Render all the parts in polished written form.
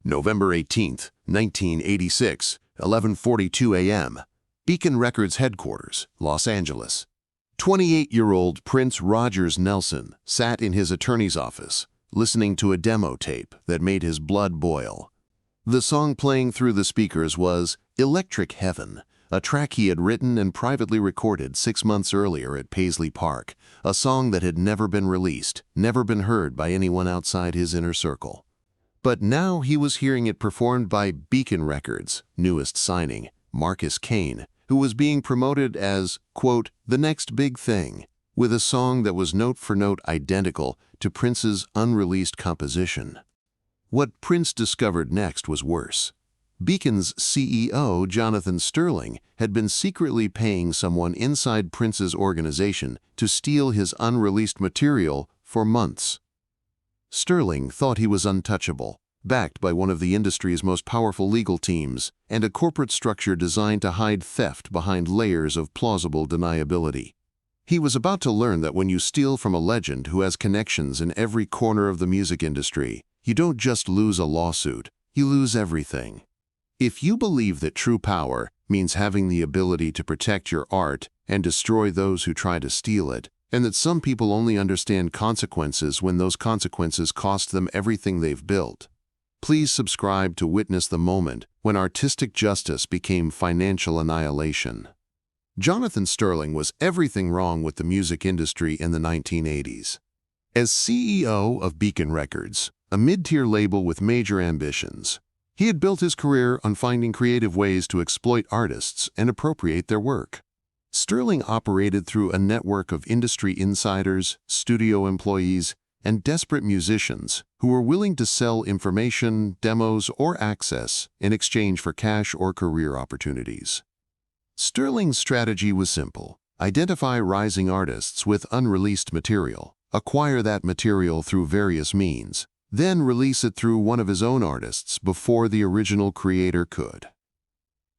November 18, 1986, 11:42 a.m. Beacon Records headquarters, Los Angeles. 28-year-old Prince Rogers Nelson sat in his attorney's office, listening to a demo tape that made his blood boil. The song playing through the speakers was Electric Heaven, a track he had written and privately recorded 6 months earlier at Paisley Park, a song that had never been released, never been heard by anyone outside his inner circle. But now he was hearing it performed by Beacon Records' newest signing, Marcus Kane, who was being promoted as, quote, the next big thing, with a song that was note for note identical to Prince's unreleased composition. What Prince discovered next was worse. Beacon's CEO, Jonathan Sterling, had been secretly paying someone inside Prince's organization to steal his unreleased material for months. Sterling thought he was untouchable, backed by one of the industry's most powerful legal teams and a corporate structure designed to hide theft behind layers of plausible deniability. He was about to learn that when you steal from a legend who has connections in every corner of the music industry, you don't just lose a lawsuit, you lose everything. If you believe that true power means having the ability to protect your art and destroy those who try to steal it, and that some people only understand consequences when those consequences cost them everything they've built, please subscribe to witness the moment when artistic justice became financial annihilation. Jonathan Sterling was everything wrong with the music industry in the 1980s. As CEO of Beacon Records, a mid-tier label with major ambitions, he had built his career on finding creative ways to exploit artists and appropriate their work. Sterling operated through a network of industry insiders, studio employees, and desperate musicians who were willing to sell information, demos, or access in exchange for cash or career opportunities. Sterling's strategy was simple: identify rising artists with unreleased material, acquire that material through various means, then release it through one of his own artists before the original creator could.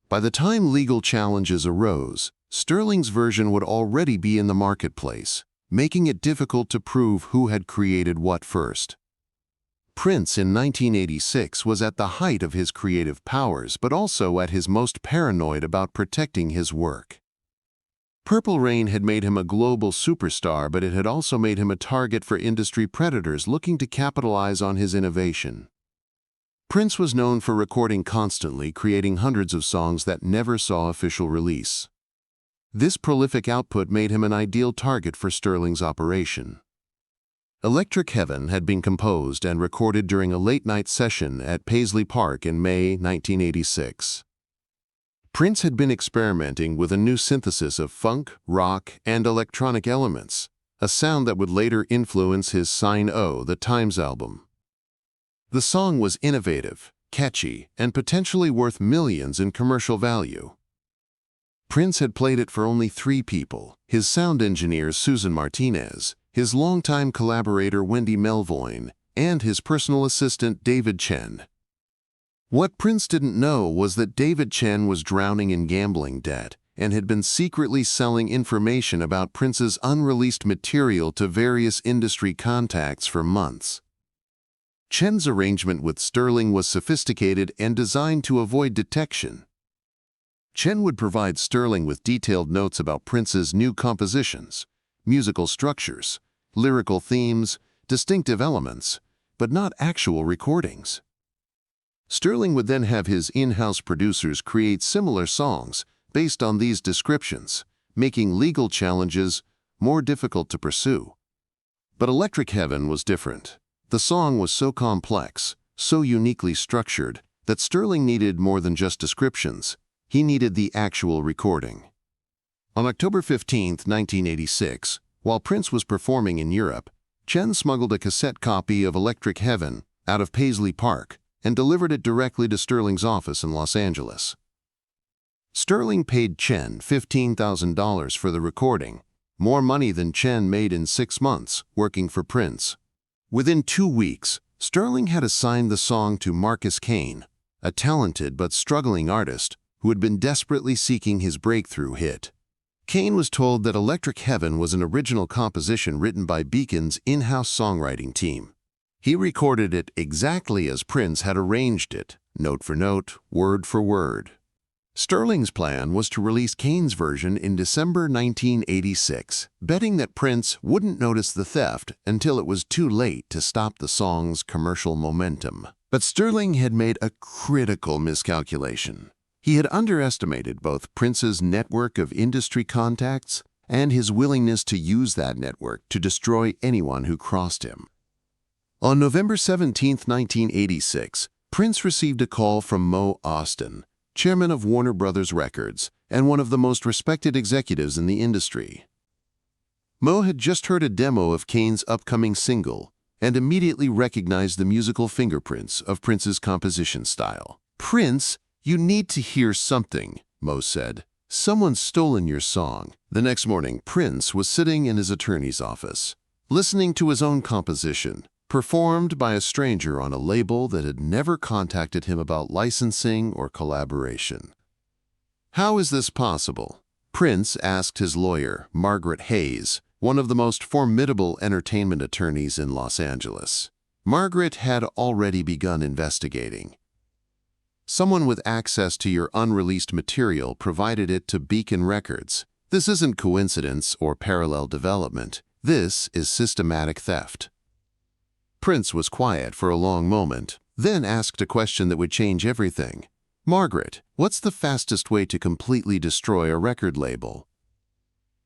By the time legal challenges arose, Sterling's version would already be in the marketplace, making it difficult to prove who had created what first. Prince in 1986 was at the height of his creative powers, but also at his most paranoid about protecting his work. Purple Rain had made him a global superstar, but it had also made him a target for industry predators looking to capitalize on his innovation. Prince was known for recording constantly, creating hundreds of songs that never saw official release. This prolific output made him an ideal target for Sterling's operation. Electric Heaven had been composed and recorded during a late-night session at Paisley Park in May 1986. Prince had been experimenting with a new synthesis of funk, rock, and electronic elements, a sound that would later influence his Sign O, the Times album. The song was innovative, catchy, and potentially worth millions in commercial value. Prince had played it for only 3 people: his sound engineer Susan Martinez, his longtime collaborator Wendy Melvoin, and his personal assistant David Chen. What Prince didn't know was that David Chen was drowning in gambling debt and had been secretly selling information about Prince's unreleased material to various industry contacts for months. Chen's arrangement with Sterling was sophisticated and designed to avoid detection. Chen would provide Sterling with detailed notes about Prince's new compositions, musical structures, lyrical themes, distinctive elements, but not actual recordings. Sterling would then have his in-house producers create similar songs based on these descriptions, making legal challenges more difficult to pursue. But Electric Heaven was different. The song was so complex, so uniquely structured, that Sterling needed more than just descriptions. He needed the actual recording. On October 15, 1986, while Prince was performing in Europe, Chen smuggled a cassette copy of Electric Heaven out of Paisley Park and delivered it directly to Sterling's office in Los Angeles. Sterling paid Chen $15,000 for the recording, more money than Chen made in 6 months working for Prince. Within 2 weeks, Sterling had assigned the song to Marcus Kane, a talented but struggling artist who had been desperately seeking his breakthrough hit. Kane was told that Electric Heaven was an original composition written by Beacon's in-house songwriting team. He recorded it exactly as Prince had arranged it, note for note, word for word. Sterling's plan was to release Kane's version in December 1986, betting that Prince wouldn't notice the theft until it was too late to stop the song's commercial momentum. But Sterling had made a critical miscalculation. He had underestimated both Prince's network of industry contacts and his willingness to use that network to destroy anyone who crossed him. On November 17, 1986, Prince received a call from Mo Austin, chairman of Warner Brothers Records and one of the most respected executives in the industry. Mo had just heard a demo of Kane's upcoming single and immediately recognized the musical fingerprints of Prince's composition style. "Prince, you need to hear something," Mo said. "Someone's stolen your song." The next morning, Prince was sitting in his attorney's office, listening to his own composition, performed by a stranger on a label that had never contacted him about licensing or collaboration. "How is this possible?" Prince asked his lawyer, Margaret Hayes, one of the most formidable entertainment attorneys in Los Angeles. Margaret had already begun investigating. "Someone with access to your unreleased material provided it to Beacon Records. This isn't coincidence or parallel development. This is systematic theft." Prince was quiet for a long moment, then asked a question that would change everything. "Margaret, what's the fastest way to completely destroy a record label?"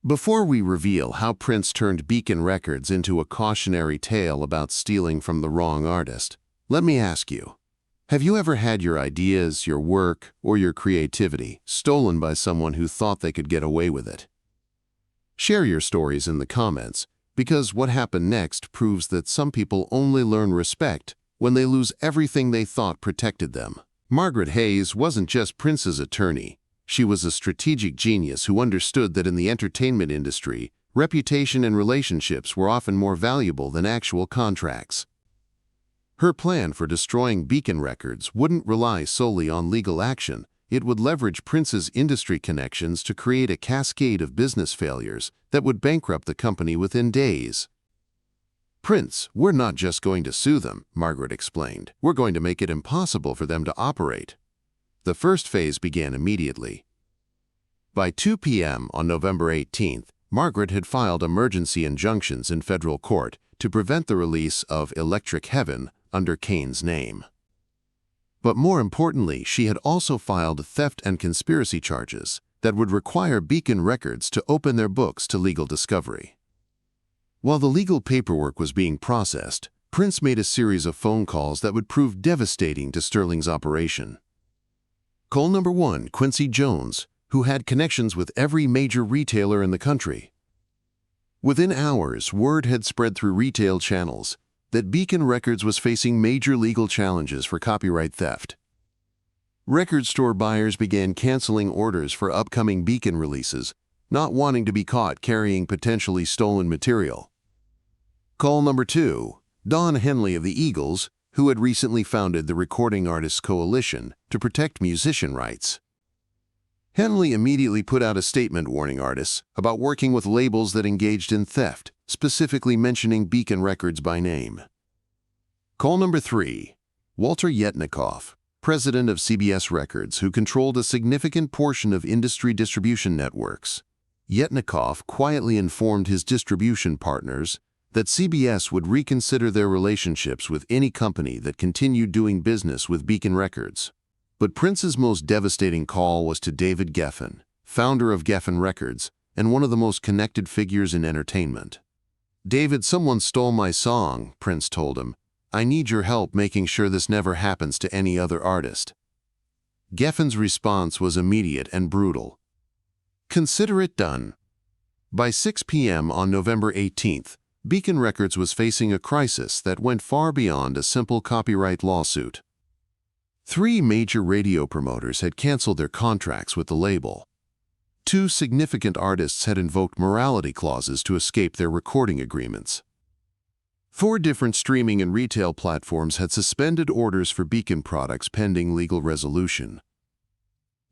Before we reveal how Prince turned Beacon Records into a cautionary tale about stealing from the wrong artist, let me ask you, have you ever had your ideas, your work, or your creativity stolen by someone who thought they could get away with it? Share your stories in the comments, because what happened next proves that some people only learn respect when they lose everything they thought protected them. Margaret Hayes wasn't just Prince's attorney. She was a strategic genius who understood that in the entertainment industry, reputation and relationships were often more valuable than actual contracts. Her plan for destroying Beacon Records wouldn't rely solely on legal action. It would leverage Prince's industry connections to create a cascade of business failures that would bankrupt the company within days. "Prince, we're not just going to sue them," Margaret explained. "We're going to make it impossible for them to operate." The first phase began immediately. By 2 p.m. on November 18th, Margaret had filed emergency injunctions in federal court to prevent the release of Electric Heaven under Kane's name. But more importantly, she had also filed theft and conspiracy charges that would require Beacon Records to open their books to legal discovery. While the legal paperwork was being processed, Prince made a series of phone calls that would prove devastating to Sterling's operation. Call number 1, Quincy Jones, who had connections with every major retailer in the country. Within hours, word had spread through retail channels that Beacon Records was facing major legal challenges for copyright theft. Record store buyers began canceling orders for upcoming Beacon releases, not wanting to be caught carrying potentially stolen material. Call number 2, Don Henley of the Eagles, who had recently founded the Recording Artists Coalition to protect musician rights. Henley immediately put out a statement warning artists about working with labels that engaged in theft, specifically mentioning Beacon Records by name. Call number 3, Walter Yetnikoff, president of CBS Records, who controlled a significant portion of industry distribution networks. Yetnikoff quietly informed his distribution partners that CBS would reconsider their relationships with any company that continued doing business with Beacon Records. But Prince's most devastating call was to David Geffen, founder of Geffen Records and one of the most connected figures in entertainment. "David, someone stole my song," Prince told him. "I need your help making sure this never happens to any other artist." Geffen's response was immediate and brutal. "Consider it done." By 6 p.m. on November 18th, Beacon Records was facing a crisis that went far beyond a simple copyright lawsuit. 3 major radio promoters had canceled their contracts with the label. 2 significant artists had invoked morality clauses to escape their recording agreements. 4 different streaming and retail platforms had suspended orders for Beacon products pending legal resolution.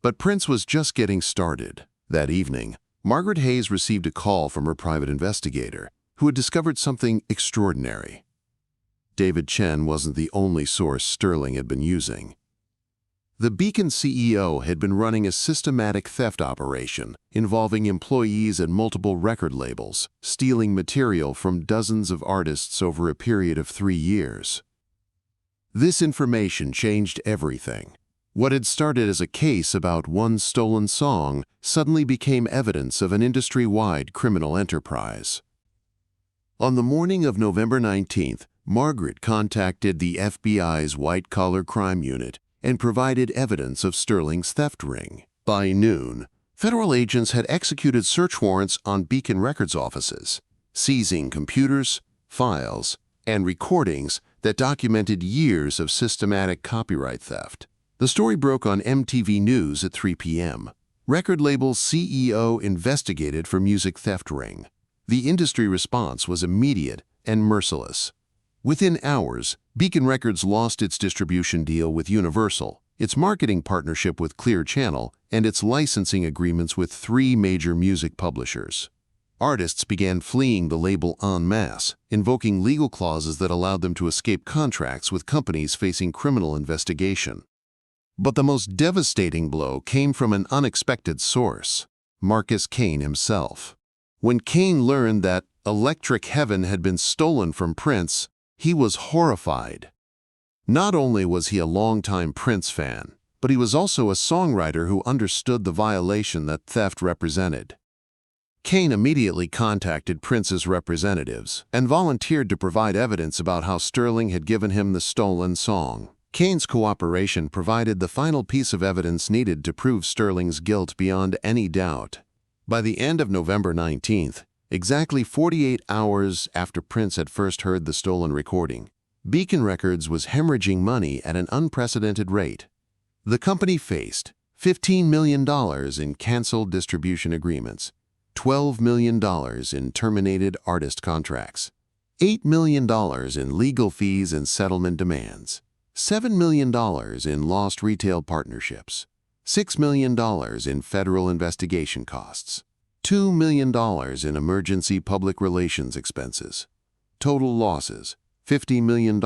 But Prince was just getting started. That evening, Margaret Hayes received a call from her private investigator, who had discovered something extraordinary. David Chen wasn't the only source Sterling had been using. The Beacon CEO had been running a systematic theft operation involving employees at multiple record labels, stealing material from dozens of artists over a period of 3 years. This information changed everything. What had started as a case about one stolen song suddenly became evidence of an industry-wide criminal enterprise. On the morning of November 19th, Margaret contacted the FBI's white-collar crime unit and provided evidence of Sterling's theft ring. By noon, federal agents had executed search warrants on Beacon Records offices, seizing computers, files, and recordings that documented years of systematic copyright theft. The story broke on MTV News at 3 p.m. Record label's CEO investigated for music theft ring. The industry response was immediate and merciless. Within hours, Beacon Records lost its distribution deal with Universal, its marketing partnership with Clear Channel, and its licensing agreements with 3 major music publishers. Artists began fleeing the label en masse, invoking legal clauses that allowed them to escape contracts with companies facing criminal investigation. But the most devastating blow came from an unexpected source: Marcus Kane himself. When Kane learned that Electric Heaven had been stolen from Prince, he was horrified. Not only was he a longtime Prince fan, but he was also a songwriter who understood the violation that theft represented. Kane immediately contacted Prince's representatives and volunteered to provide evidence about how Sterling had given him the stolen song. Kane's cooperation provided the final piece of evidence needed to prove Sterling's guilt beyond any doubt. By the end of November 19th, exactly 48 hours after Prince had first heard the stolen recording, Beacon Records was hemorrhaging money at an unprecedented rate. The company faced $15 million in canceled distribution agreements, $12 million in terminated artist contracts, $8 million in legal fees and settlement demands, $7 million in lost retail partnerships, $6 million in federal investigation costs, $2 million in emergency public relations expenses. Total losses, $50 million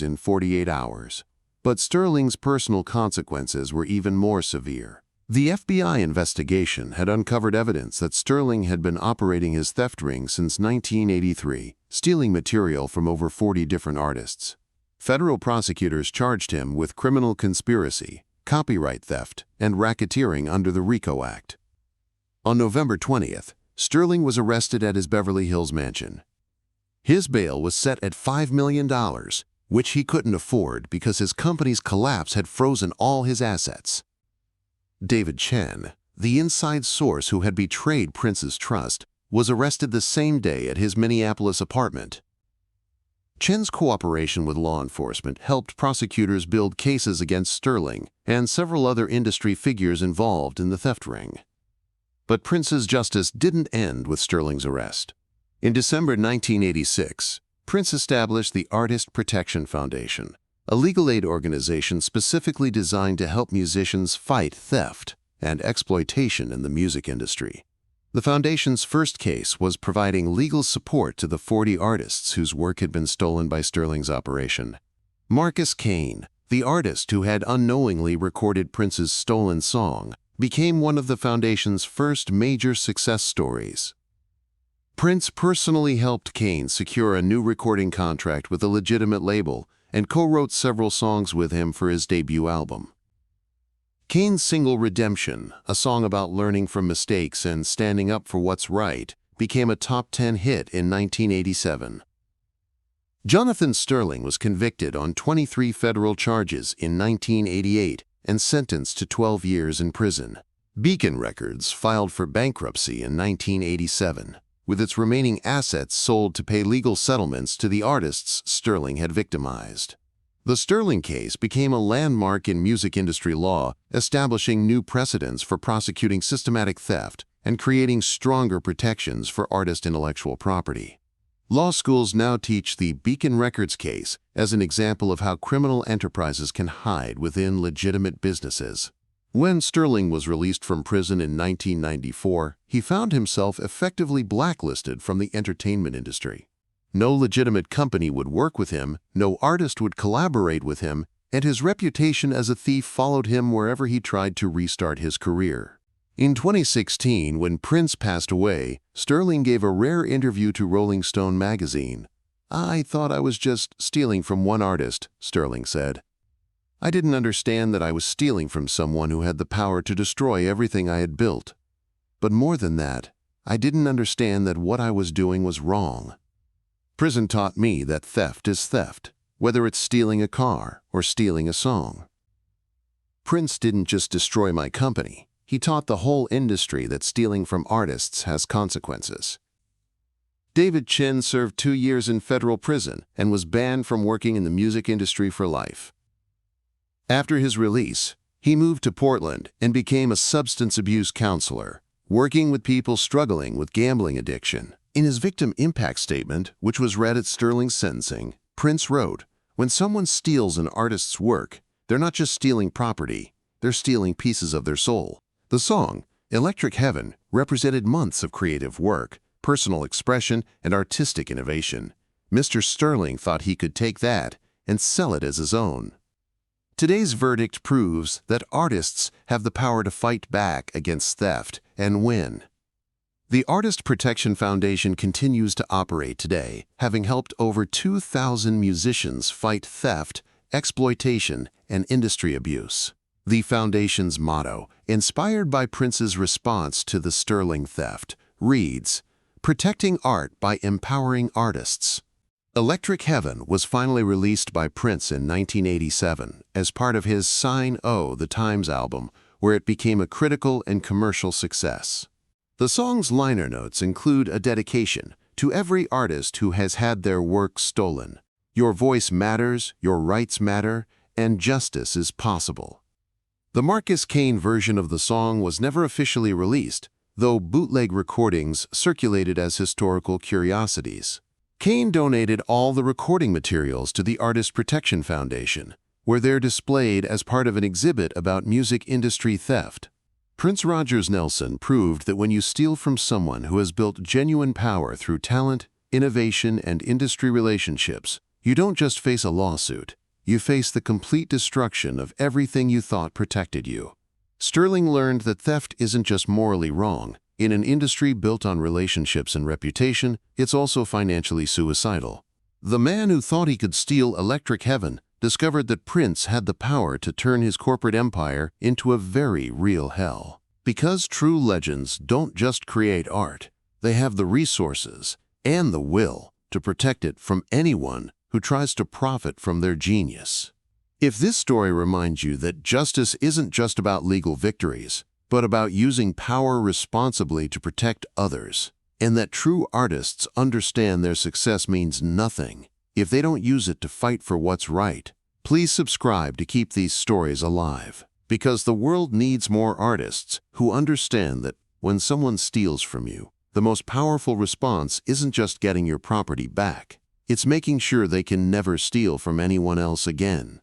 in 48 hours. But Sterling's personal consequences were even more severe. The FBI investigation had uncovered evidence that Sterling had been operating his theft ring since 1983, stealing material from over 40 different artists. Federal prosecutors charged him with criminal conspiracy, copyright theft, and racketeering under the RICO Act. On November 20th, Sterling was arrested at his Beverly Hills mansion. His bail was set at $5 million, which he couldn't afford because his company's collapse had frozen all his assets. David Chen, the inside source who had betrayed Prince's trust, was arrested the same day at his Minneapolis apartment. Chen's cooperation with law enforcement helped prosecutors build cases against Sterling and several other industry figures involved in the theft ring. But Prince's justice didn't end with Sterling's arrest. In December 1986, Prince established the Artist Protection Foundation, a legal aid organization specifically designed to help musicians fight theft and exploitation in the music industry. The foundation's first case was providing legal support to the 40 artists whose work had been stolen by Sterling's operation. Marcus Kane, the artist who had unknowingly recorded Prince's stolen song, became one of the foundation's first major success stories. Prince personally helped Kane secure a new recording contract with a legitimate label and co-wrote several songs with him for his debut album. Kane's single Redemption, a song about learning from mistakes and standing up for what's right, became a top 10 hit in 1987. Jonathan Sterling was convicted on 23 federal charges in 1988 and sentenced to 12 years in prison. Beacon Records filed for bankruptcy in 1987, with its remaining assets sold to pay legal settlements to the artists Sterling had victimized. The Sterling case became a landmark in music industry law, establishing new precedents for prosecuting systematic theft and creating stronger protections for artist intellectual property. Law schools now teach the Beacon Records case as an example of how criminal enterprises can hide within legitimate businesses. When Sterling was released from prison in 1994, he found himself effectively blacklisted from the entertainment industry. No legitimate company would work with him, no artist would collaborate with him, and his reputation as a thief followed him wherever he tried to restart his career. In 2016, when Prince passed away, Sterling gave a rare interview to Rolling Stone magazine. "I thought I was just stealing from one artist," Sterling said. "I didn't understand that I was stealing from someone who had the power to destroy everything I had built. But more than that, I didn't understand that what I was doing was wrong. Prison taught me that theft is theft, whether it's stealing a car or stealing a song." Prince didn't just destroy my company. He taught the whole industry that stealing from artists has consequences. David Chin served 2 years in federal prison and was banned from working in the music industry for life. After his release, he moved to Portland and became a substance abuse counselor, working with people struggling with gambling addiction. In his victim impact statement, which was read at Sterling's sentencing, Prince wrote, "When someone steals an artist's work, they're not just stealing property, they're stealing pieces of their soul." The song, Electric Heaven, represented months of creative work, personal expression, and artistic innovation. Mr. Sterling thought he could take that and sell it as his own. Today's verdict proves that artists have the power to fight back against theft and win. The Artist Protection Foundation continues to operate today, having helped over 2,000 musicians fight theft, exploitation, and industry abuse. The foundation's motto, inspired by Prince's response to the Sterling theft, reads, "Protecting art by empowering artists." Electric Heaven was finally released by Prince in 1987 as part of his Sign O, the Times album, where it became a critical and commercial success. The song's liner notes include a dedication to every artist who has had their work stolen. Your voice matters, your rights matter, and justice is possible. The Marcus Kane version of the song was never officially released, though bootleg recordings circulated as historical curiosities. Kane donated all the recording materials to the Artist Protection Foundation, where they're displayed as part of an exhibit about music industry theft. Prince Rogers Nelson proved that when you steal from someone who has built genuine power through talent, innovation, and industry relationships, you don't just face a lawsuit, you face the complete destruction of everything you thought protected you. Sterling learned that theft isn't just morally wrong. In an industry built on relationships and reputation, it's also financially suicidal. The man who thought he could steal Electric Heaven discovered that Prince had the power to turn his corporate empire into a very real hell. Because true legends don't just create art, they have the resources and the will to protect it from anyone who tries to profit from their genius. If this story reminds you that justice isn't just about legal victories, but about using power responsibly to protect others, and that true artists understand their success means nothing if they don't use it to fight for what's right, please subscribe to keep these stories alive, because the world needs more artists who understand that when someone steals from you, the most powerful response isn't just getting your property back, it's making sure they can never steal from anyone else again.